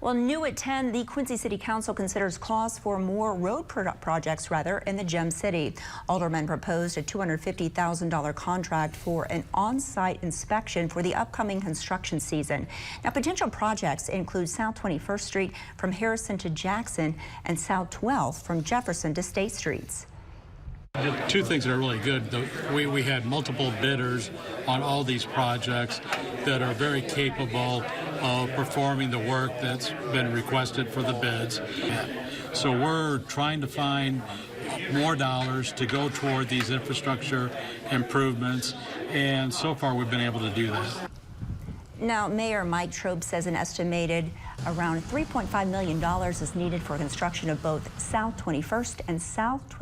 Well, new at 10, the Quincy City Council considers calls for more road projects in the Gem City. Aldermen proposed a $250,000 contract for an on-site inspection for the upcoming construction season. Now, potential projects include South 21st Street from Harrison to Jackson and South 12th from Jefferson to State Streets. Two things that are really good. We had multiple bidders on all these projects that are very capable of performing the work that's been requested for the bids. So we're trying to find more dollars to go toward these infrastructure improvements, and so far we've been able to do that. Now, Mayor Mike Trobe says an estimated around $3.5 million is needed for construction of both South 21st and South 12th.